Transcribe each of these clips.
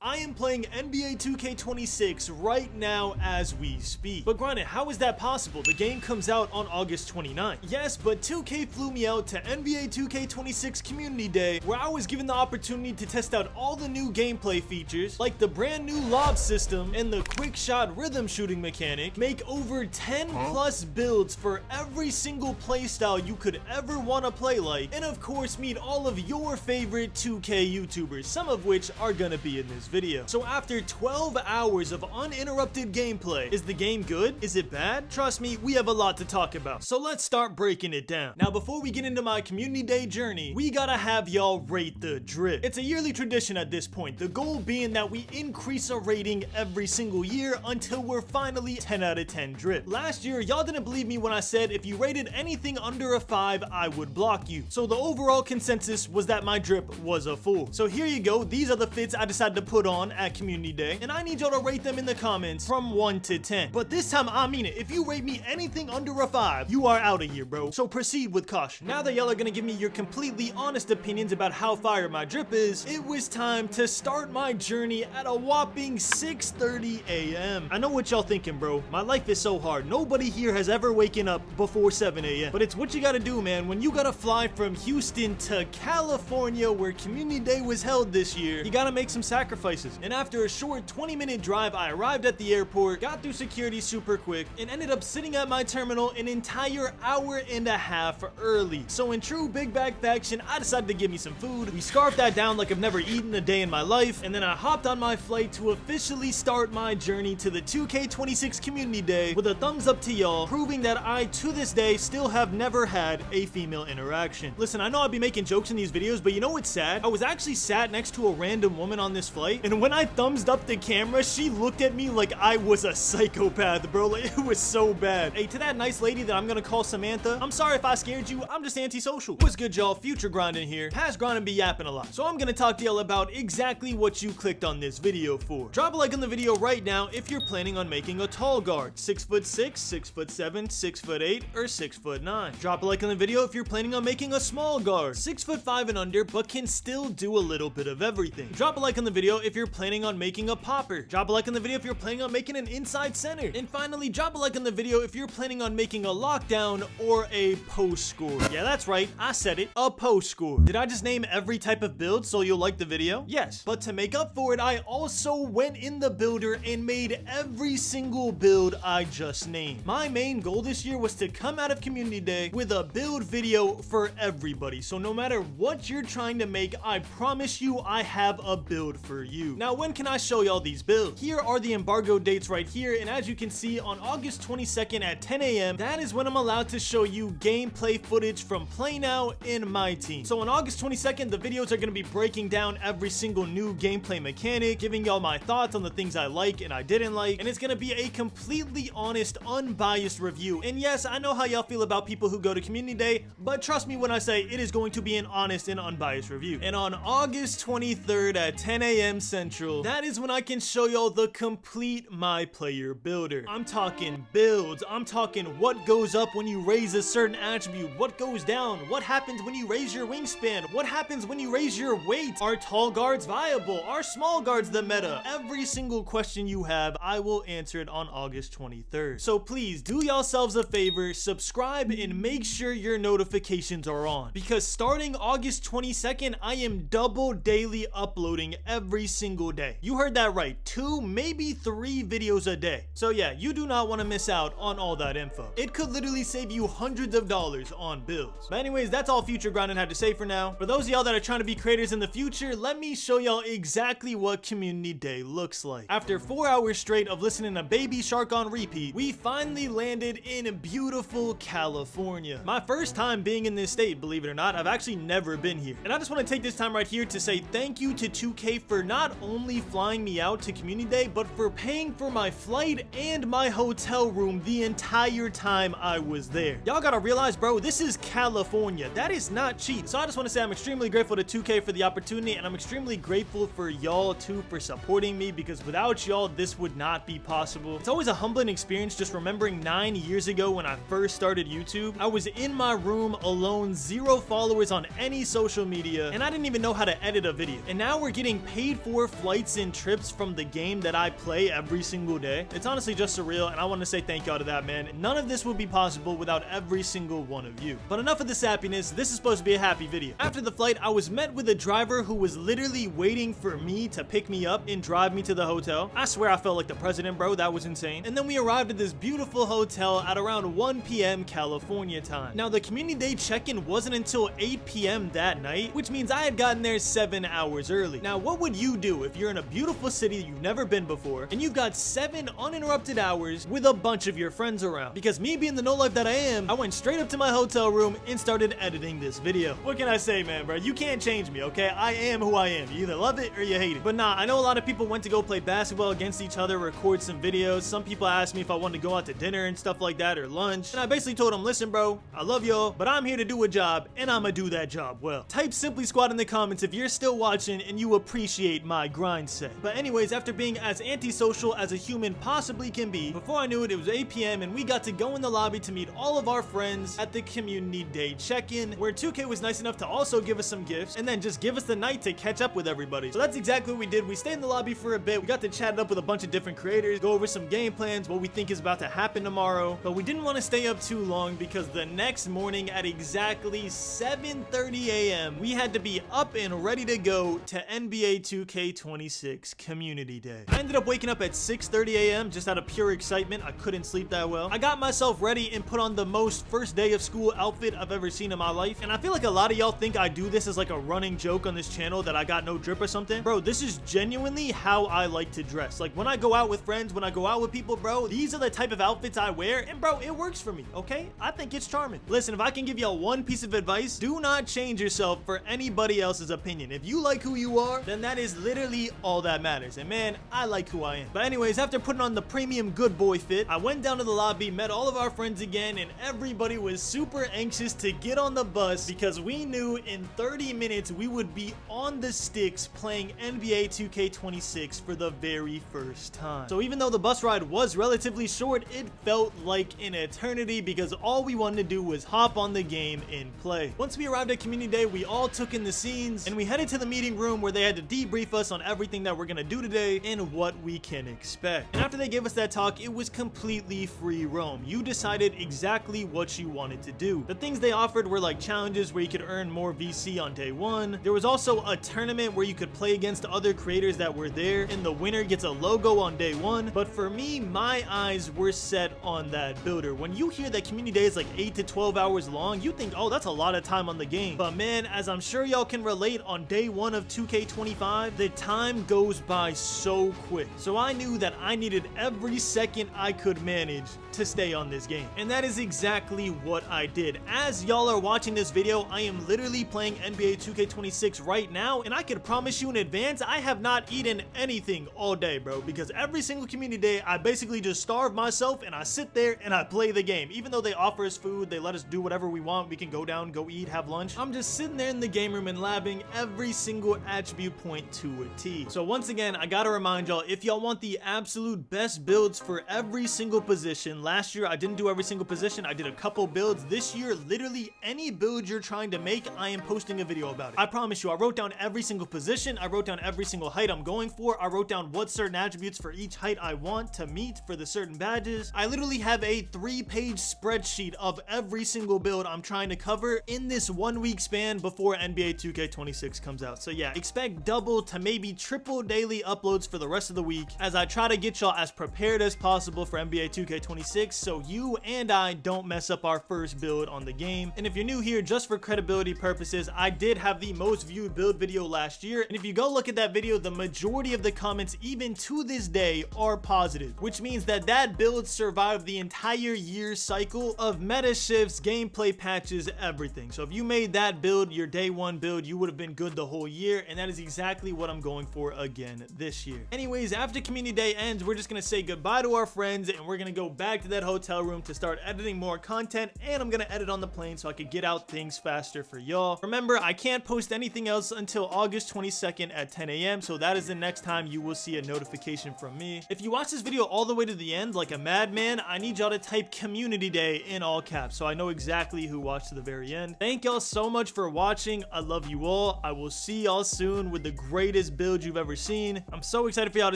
I am playing NBA 2K26 right now as we speak. But granted, how is that possible? The game comes out on August 29th. Yes, but 2K flew me out to NBA 2K26 Community Day, where I was given the opportunity to test out all the new gameplay features, like the brand new lob system and the quick shot rhythm shooting mechanic, make over 10 plus builds for every single playstyle you could ever want to play like, and of course meet all of your favorite 2K YouTubers, some of which are gonna be in this video. So after 12 hours of uninterrupted gameplay, is the game good? Is it bad? Trust me, we have a lot to talk about. So let's start breaking it down. Now before we get into my community day journey, we gotta have y'all rate the drip. It's a yearly tradition at this point, the goal being that we increase our rating every single year until we're finally 10 out of 10 drip. Last year, y'all didn't believe me when I said if you rated anything under a 5, I would block you. So the overall consensus was that my drip was a 4. So here you go, these are the fits I decided to put on at community day, and I need y'all to rate them in the comments from 1 to 10. But this time I mean it, if you rate me anything under a 5, you are out of here, bro. So proceed with caution. Now that y'all are gonna give me your completely honest opinions about how fire my drip is, it was time to start my journey at a whopping 6:30 a.m. I know what y'all thinking, bro. My life is so hard. Nobody here has ever waken up before 7 a.m. But it's what you gotta do, man. When you gotta fly from Houston to California, where community day was held this year, you gotta make some sacrifices. And after a short 20-minute drive, I arrived at the airport, got through security super quick, and ended up sitting at my terminal an entire hour and a half early. So in true big bag fashion, I decided to get me some food. We scarfed that down like I've never eaten a day in my life, and then I hopped on my flight to officially start my journey to the 2K26 Community Day with a thumbs up to y'all, proving that I, to this day, still have never had a female interaction. Listen, I know I'd be making jokes in these videos, but you know what's sad? I was actually sat next to a random woman on this flight, and when I thumbs up the camera, she looked at me like I was a psychopath, bro. Like, it was so bad. Hey, to that nice lady that I'm gonna call Samantha, I'm sorry if I scared you, I'm just antisocial. What's good, y'all? Future grinding here. Past grinding be yapping a lot, so I'm gonna talk to y'all about exactly what you clicked on this video for. Drop a like on the video right now if you're planning on making a tall guard, 6'6", 6'7", 6'8", or 6'9". Drop a like on the video if you're planning on making a small guard, 6'5" and under, but can still do a little bit of everything. Drop a like on the video if you're planning on making a popper. Drop a like on the video if you're planning on making an inside center. And finally, drop a like on the video if you're planning on making a lockdown or a post score. Yeah, that's right, I said it, a post score. Did I just name every type of build so you'll like the video? Yes, but to make up for it, I also went in the builder and made every single build I just named. My main goal this year was to come out of community day with a build video for everybody. So no matter what you're trying to make, I promise you I have a build for you. Now, when can I show y'all these builds? Here are the embargo dates right here, and as you can see, on August 22nd at 10 a.m, that is when I'm allowed to show you gameplay footage from Play Now in my team. So on August 22nd, the videos are going to be breaking down every single new gameplay mechanic, giving y'all my thoughts on the things I like and I didn't like, and it's going to be a completely honest, unbiased review. And yes, I know how y'all feel about people who go to community day, but trust me when I say it is going to be an honest and unbiased review. And on August 23rd at 10 a.m. Central, that is when I can show y'all the complete MyPLAYER builder. I'm talking builds, I'm talking what goes up when you raise a certain attribute, what goes down, what happens when you raise your wingspan, what happens when you raise your weight, are tall guards viable, are small guards the meta? Every single question you have, I will answer it on August 23rd. So please do yourselves a favor, subscribe and make sure your notifications are on, because starting August 22nd, I am double daily uploading every single day. You heard that right, 2, maybe 3 videos a day. So yeah, you do not want to miss out on all that info. It could literally save you hundreds of dollars on builds. But anyways, that's all Future Grinding had to say for now. For those of y'all that are trying to be creators in the future, let me show y'all exactly what community day looks like. After 4 hours straight of listening to Baby Shark on repeat, we finally landed in beautiful California. My first time being in this state, believe it or not. I've actually never been here. And I just want to take this time right here to say thank you to 2K for not only flying me out to community day, but for paying for my flight and my hotel room the entire time I was there. Y'all gotta realize, bro, this is California. That is not cheap. So I just want to say I'm extremely grateful to 2K for the opportunity, and I'm extremely grateful for y'all too for supporting me, because without y'all, this would not be possible. It's always a humbling experience just remembering 9 years ago when I first started YouTube. I was in my room alone, 0 followers on any social media, and I didn't even know how to edit a video. And now we're getting paid for 4 flights and trips from the game that I play every single day. It's honestly just surreal, and I want to say thank y'all to that, man. None of this would be possible without every single one of you. But enough of this happiness. This is supposed to be a happy video. After the flight, I was met with a driver who was literally waiting for me to pick me up and drive me to the hotel. I swear I felt like the president, bro. That was insane. And then we arrived at this beautiful hotel at around 1 p.m. California time. Now, the community day check-in wasn't until 8 p.m. that night, which means I had gotten there 7 hours early. Now, what would you do if you're in a beautiful city you've never been before and you've got 7 uninterrupted hours with a bunch of your friends around? Because me being the no life that I am, I went straight up to my hotel room and started editing this video. What can I say, man, bro? You can't change me, okay? I am who I am. You either love it or you hate it. But nah, I know a lot of people went to go play basketball against each other, record some videos. Some people asked me if I wanted to go out to dinner and stuff like that, or lunch. And I basically told them, listen, bro, I love y'all, but I'm here to do a job, and I'm gonna do that job well. Type Simply Squad in the comments if you're still watching and you appreciate my grind set. But anyways, after being as antisocial as a human possibly can be, before I knew it, it was 8 p.m. and we got to go in the lobby to meet all of our friends at the community day check-in, where 2K was nice enough to also give us some gifts and then just give us the night to catch up with everybody. So that's exactly what we did. We stayed in the lobby for a bit. We got to chat up with a bunch of different creators, go over some game plans, what we think is about to happen tomorrow. But we didn't want to stay up too long because the next morning at exactly 7:30 a.m. we had to be up and ready to go to NBA 2K26 Community Day. I ended up waking up at 6:30 a.m. just out of pure excitement. I couldn't sleep that well. I got myself ready and put on the most first day of school outfit I've ever seen in my life. And I feel like a lot of y'all think I do this as like a running joke on this channel that I got no drip or something. Bro, this is genuinely how I like to dress. Like when I go out with friends, when I go out with people, bro, these are the type of outfits I wear, and bro, it works for me, okay? I think it's charming. Listen, if I can give y'all one piece of advice, do not change yourself for anybody else's opinion. If you like who you are, then that is literally all that matters. And man, I like who I am. But anyways, after putting on the premium good boy fit, I went down to the lobby, met all of our friends again, and everybody was super anxious to get on the bus because we knew in 30 minutes we would be on the sticks playing NBA 2K26 for the very first time. So even though the bus ride was relatively short, it felt like an eternity because all we wanted to do was hop on the game and play. Once we arrived at Community Day, we all took in the scenes and we headed to the meeting room where they had to debrief us on everything that we're gonna do today and what we can expect. And after they gave us that talk, it was completely free roam. You decided exactly what you wanted to do. The things they offered were like challenges where you could earn more VC on day one. There was also a tournament where you could play against other creators that were there, and the winner gets a logo on day one. But for me, my eyes were set on that builder. When you hear that Community Day is like 8 to 12 hours long, you think, oh, that's a lot of time on the game. But man, as I'm sure y'all can relate, on day one of 2K25, the time goes by so quick. So I knew that I needed every second I could manage to stay on this game. And that is exactly what I did. As y'all are watching this video, I am literally playing NBA 2K26 right now, and I can promise you in advance, I have not eaten anything all day, bro, because every single community day, I basically just starve myself and I sit there and I play the game. Even though they offer us food, they let us do whatever we want, we can go down, go eat, have lunch, I'm just sitting there in the game room and labbing every single attribute point to a T. So once again, I gotta remind y'all, if y'all want the absolute best builds for every single position, last year I didn't do every single position, I did a couple builds. This year, literally any build you're trying to make, I am posting a video about it. I promise you, I wrote down every single position, I wrote down every single height I'm going for, I wrote down what certain attributes for each height I want to meet for the certain badges. I literally have a 3-page spreadsheet of every single build I'm trying to cover in this 1 week span before NBA 2K26 comes out. So yeah, expect double to maybe triple daily uploads for the rest of the week as I try to get y'all as prepared as possible for NBA 2K26 so you and I don't mess up our first build on the game. And if you're new here, just for credibility purposes, I did have the most viewed build video last year, and if you go look at that video, the majority of the comments even to this day are positive, which means that that build survived the entire year cycle of meta shifts, gameplay patches, everything. So if you made that build your day one build, you would have been good the whole year, and that is exactly what I'm going for again this year. Anyways, after Community Day ends, we're just gonna say goodbye to our friends and we're gonna go back to that hotel room to start editing more content, and I'm gonna edit on the plane so I could get out things faster for y'all. Remember, I can't post anything else until August 22nd at 10 a.m. so that is the next time you will see a notification from me. If you watch this video all the way to the end like a madman, I need y'all to type Community Day in all caps so I know exactly who watched to the very end. Thank y'all so much for watching. I love you all. I will see y'all soon with the greatest greatest build you've ever seen. I'm so excited for y'all to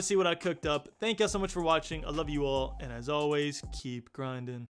see what I cooked up. Thank y'all so much for watching. I love you all, and as always, keep grinding.